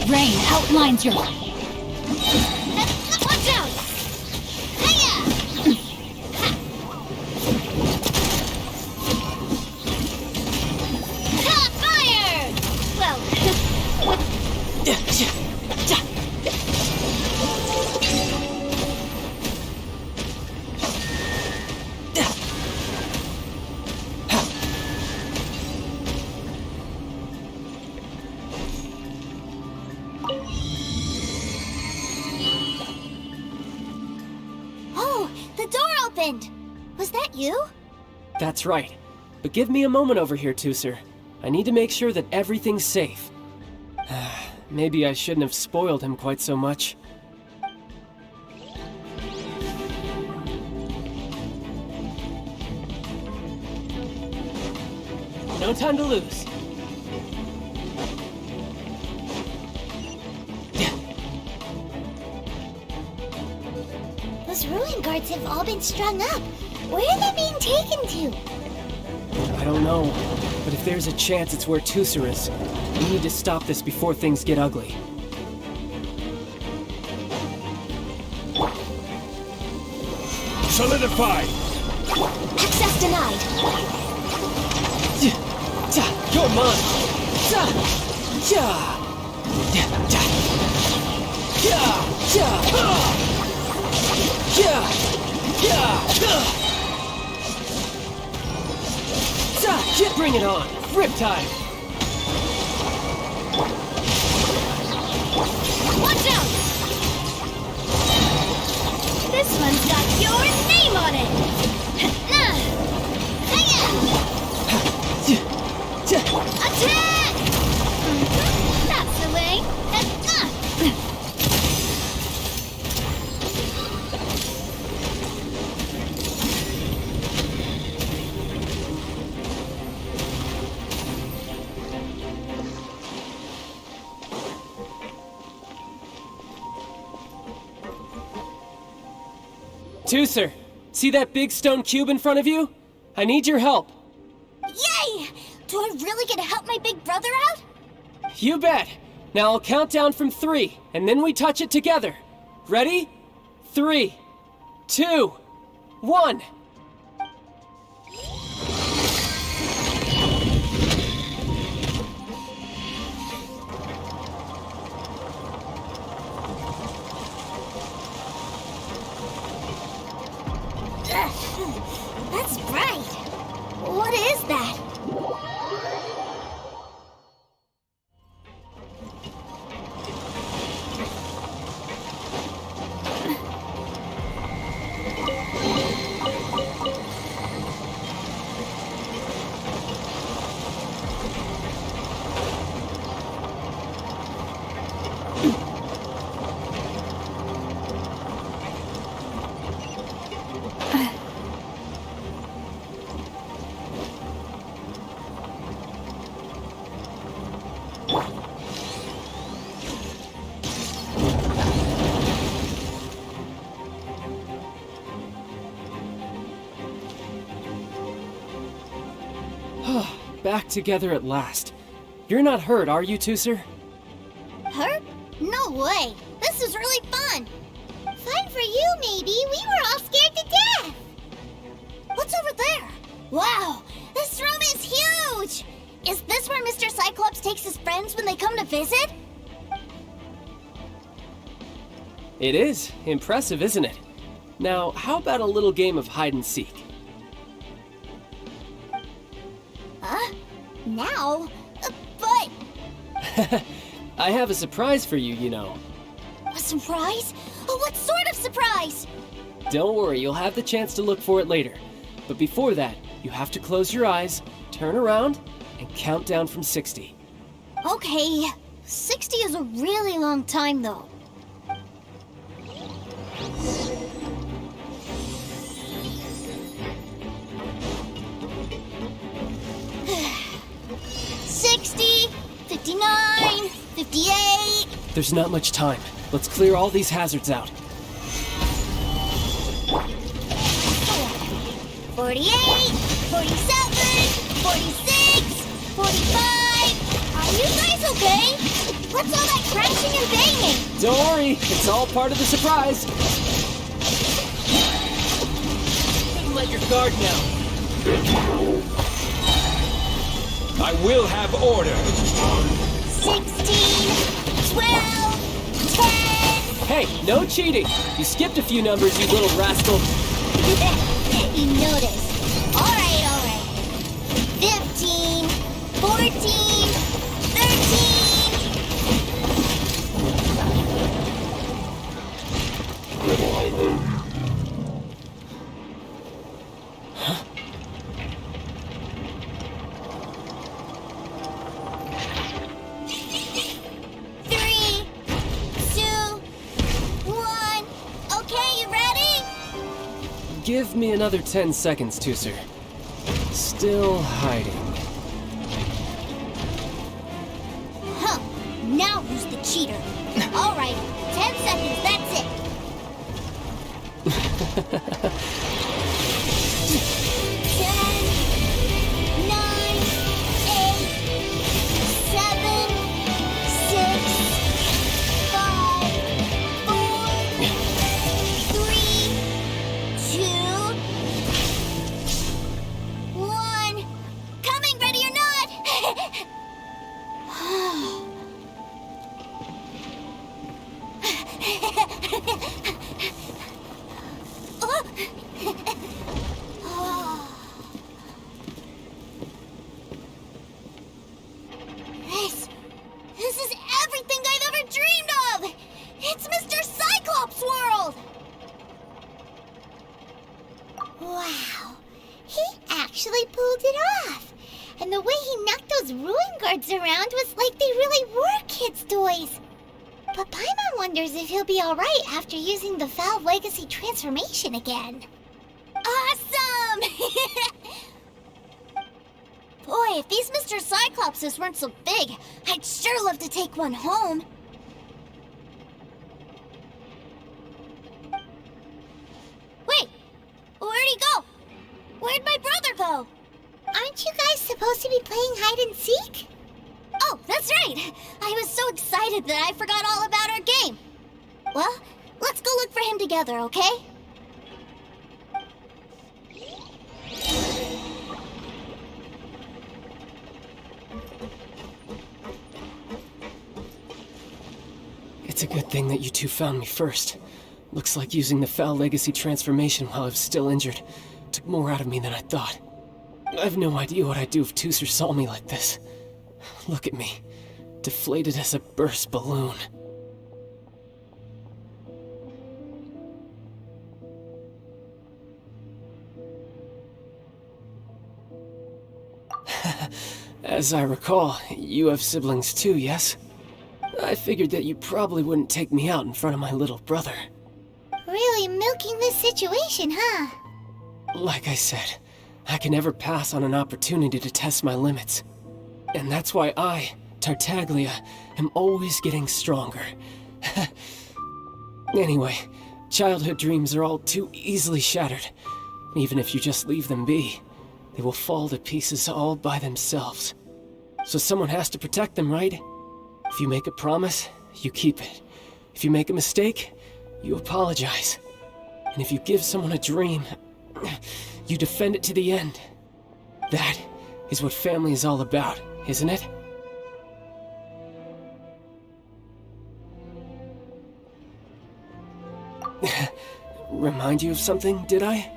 Rain outlines your... Watch out! Hiya! Ha! Fire! Well... Oh, the door opened! Was that you? That's right. But give me a moment over here, Tooser. I need to make sure that everything's safe. Maybe I shouldn't have spoiled him quite so much. No time to lose. Those ruin guards have all been strung up. Where are they being taken to? I don't know, but if there's a chance it's where Tooser is, we need to stop this before things get ugly. Solidify! Access denied. Come on! Bring it on! Riptide! This one's got your name on it! Attack! That's the way. Tooser, see that big stone cube in front of you? I need your help. Yay! Do I really get to help my big brother out? You bet. Now I'll count down from 3, and then we touch it together. Ready? 3, 2, 1. That's bright. What is that? Back together at last. You're not hurt, are you, Tooser? Hurt? No way. This is really fun. Fun for you, maybe. We were all scared to death. What's over there? Wow, this room is huge. Is this where Mr. Cyclops takes his friends when they come to visit? It is. Impressive, isn't it? Now, how about a little game of hide and seek? Now? But... I have a surprise for you, you know. A surprise? Oh, what sort of surprise? Don't worry, you'll have the chance to look for it later. But before that, you have to close your eyes, turn around, and count down from 60. Okay, 60 is a really long time, though. $60, $59, $58. There's not much time. Let's clear all these hazards out. 48, 47, 46, 45. Are you guys okay? What's all that crashing and banging? Don't worry, it's all part of the surprise. Couldn't let your guard down. I will have order. 16, 12, 10. Hey, no cheating. You skipped a few numbers, you little rascal. You noticed. All right. 15, 14, 13. Give me another 10 seconds, Tooser. Still hiding. Huh. Now who's the cheater? All right. 10 seconds, that's it. 10, 9, 8, 7, 6, 5, 4, 3, 2, 1. Coming, ready or not? Oh, Wow, he actually pulled it off. And the way he knocked those ruin guards around was like they really were kids' toys. But Paimon wonders if he'll be alright after using the Valve Legacy transformation again. Awesome! Boy, if these Mr. Cyclopses weren't so big, I'd sure love to take one home. Wait, where'd he go? Where'd my brother go? Aren't you guys supposed to be playing hide and seek? Oh, that's right! I was so excited that I forgot all about our game. Well, let's go look for him together, okay? It's a good thing that you two found me first. Looks like using the Foul Legacy transformation while I was still injured took more out of me than I thought. I have no idea what I'd do if Tooser saw me like this. Look at me, deflated as a burst balloon. As I recall, you have siblings too, yes? I figured that you probably wouldn't take me out in front of my little brother. Really milking this situation, huh? Like I said, I can never pass on an opportunity to test my limits. And that's why I, Tartaglia, am always getting stronger. Anyway, childhood dreams are all too easily shattered. Even if you just leave them be, they will fall to pieces all by themselves. So someone has to protect them, right? If you make a promise, you keep it. If you make a mistake, you apologize. And if you give someone a dream, you defend it to the end. That is what family is all about, isn't it? Remind you of something, did I?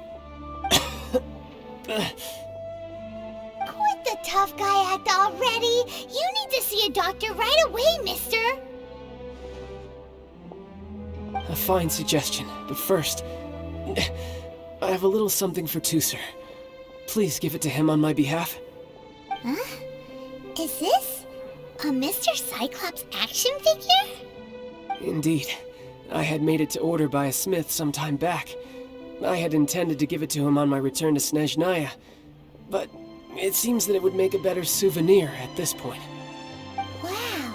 Quit the tough guy act already. You need to see a doctor right away, mister. A fine suggestion, but first, I have a little something for Tooser. Please give it to him on my behalf. Huh? Is this a Mr. Cyclops action figure? Indeed. I had made it to order by a smith some time back. I had intended to give it to him on my return to Snezhnaya, but it seems that it would make a better souvenir at this point. Wow.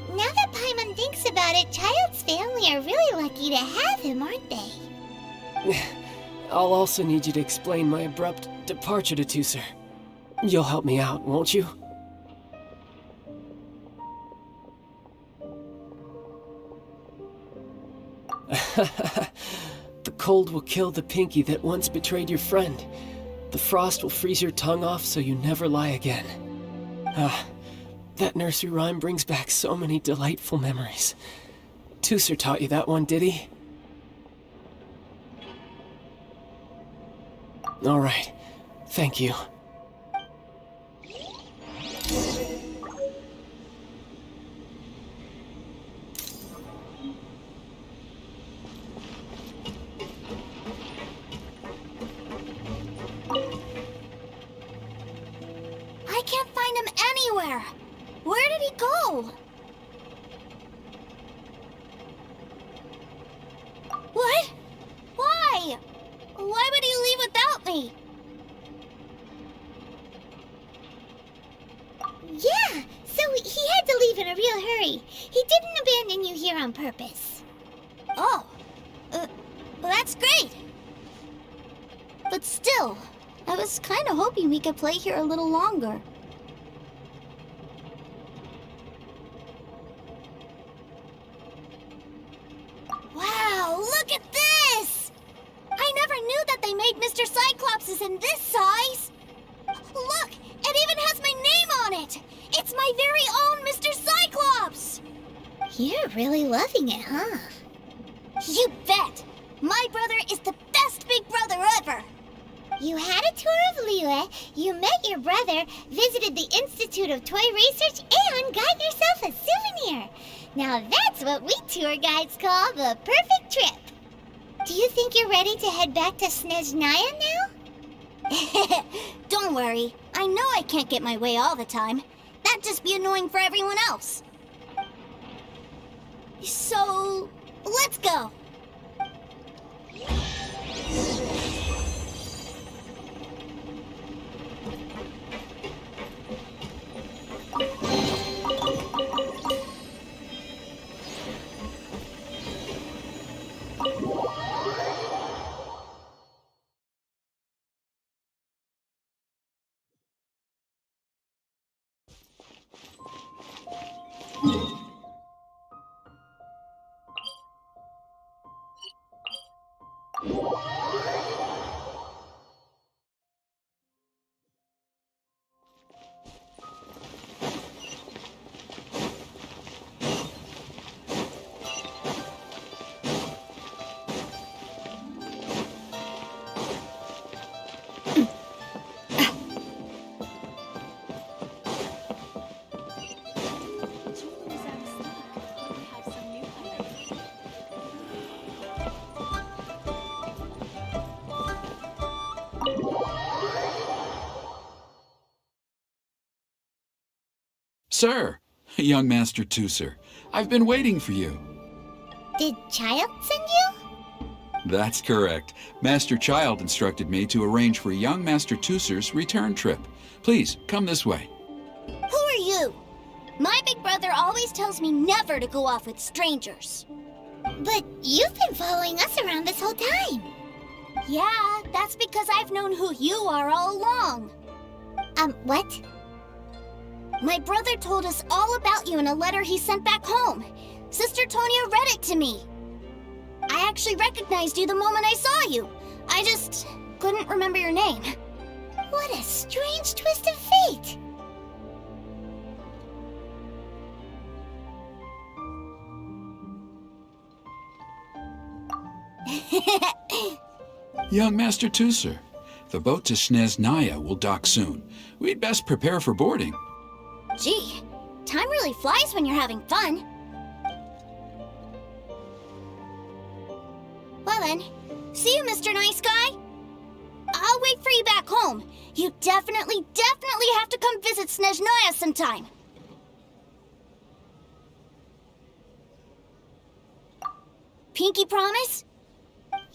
Now that Paimon thinks about it, Child's family are really lucky to have him, aren't they? I'll also need you to explain my abrupt departure to Tooser. You'll help me out, won't you? The cold will kill the pinky that once betrayed your friend. The frost will freeze your tongue off so you never lie again. That nursery rhyme brings back so many delightful memories. Tooser taught you that one, did he? All right. Thank you. I can't find him anywhere. Where did he go? What? Why? Why would he leave without me? Yeah, so he had to leave in a real hurry. He didn't abandon you here on purpose. Oh, well, that's great. But still, I was kind of hoping we could play here a little longer. Wow, look at this! I never knew that they made Mr. Cyclopses in this size. Look, it even has my name on it. It's my very own Mr. Cyclops. You're really loving it, huh? You bet. My brother is the best big brother ever. You had a tour of Liyue, you met your brother, visited the Institute of Toy Research, and got yourself a souvenir. Now that's what we tour guides call the perfect trip. Do you think you're ready to head back to Snezhnaya now? Don't worry. I know I can't get my way all the time. That'd just be annoying for everyone else. So, let's go. Sir, young Master Tooser, I've been waiting for you. Did Child send you? That's correct. Master Child instructed me to arrange for young Master Tooser's return trip. Please, come this way. Who are you? My big brother always tells me never to go off with strangers. But you've been following us around this whole time. Yeah, that's because I've known who you are all along. What? My brother told us all about you in a letter he sent back home. Sister Tonya read it to me. I actually recognized you the moment I saw you. I just couldn't remember your name. What a strange twist of fate. Young Master Tooser, the boat to Snezhnaya will dock soon. We'd best prepare for boarding. Gee, time really flies when you're having fun. Well then, see you, Mr. Nice Guy. I'll wait for you back home. You definitely have to come visit Snezhnaya sometime. Pinky promise?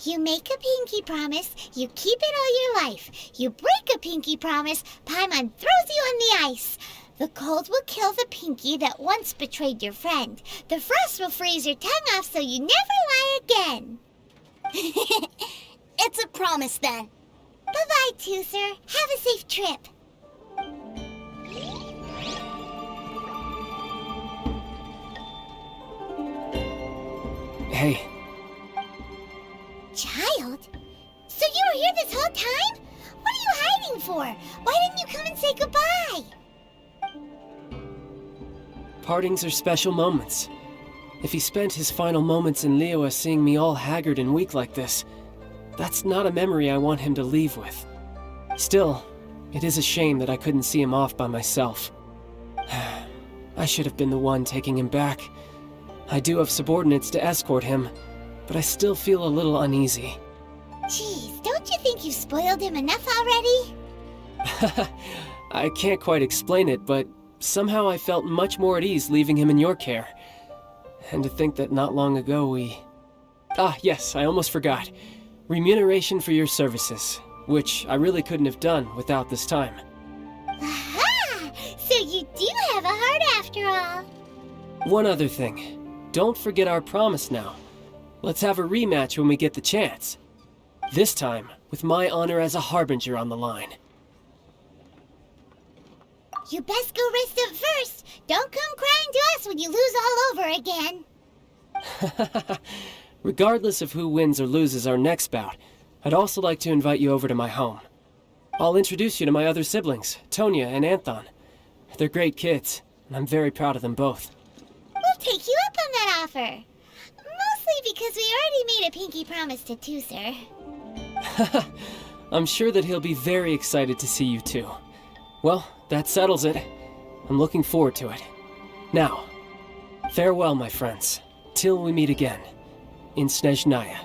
You make a pinky promise, you keep it all your life. You break a pinky promise, Paimon throws you on the ice. The cold will kill the pinky that once betrayed your friend. The frost will freeze your tongue off so you never lie again. It's a promise then. Bye-bye, Tooser. Have a safe trip. Hey. Child? So you were here this whole time? What are you hiding for? Why didn't you come and say goodbye? Partings are special moments. If he spent his final moments in Liyue seeing me all haggard and weak like this, that's not a memory I want him to leave with. Still, it is a shame that I couldn't see him off by myself. I should have been the one taking him back. I do have subordinates to escort him, but I still feel a little uneasy. Jeez, don't you think you spoiled him enough already? I can't quite explain it, but somehow I felt much more at ease leaving him in your care. And to think that not long ago we... Ah, yes, I almost forgot. Remuneration for your services, which I really couldn't have done without this time. Aha! So you do have a heart after all. One other thing. Don't forget our promise now. Let's have a rematch when we get the chance. This time, with my honor as a harbinger on the line. You best go rest up first. Don't come crying to us when you lose all over again. Regardless of who wins or loses our next bout, I'd also like to invite you over to my home. I'll introduce you to my other siblings, Tonya and Anthon. They're great kids, and I'm very proud of them both. We'll take you up on that offer. Mostly because we already made a pinky promise to Tooser. I'm sure that he'll be very excited to see you too. Well, that settles it. I'm looking forward to it. Now, farewell, my friends, till we meet again in Snezhnaya.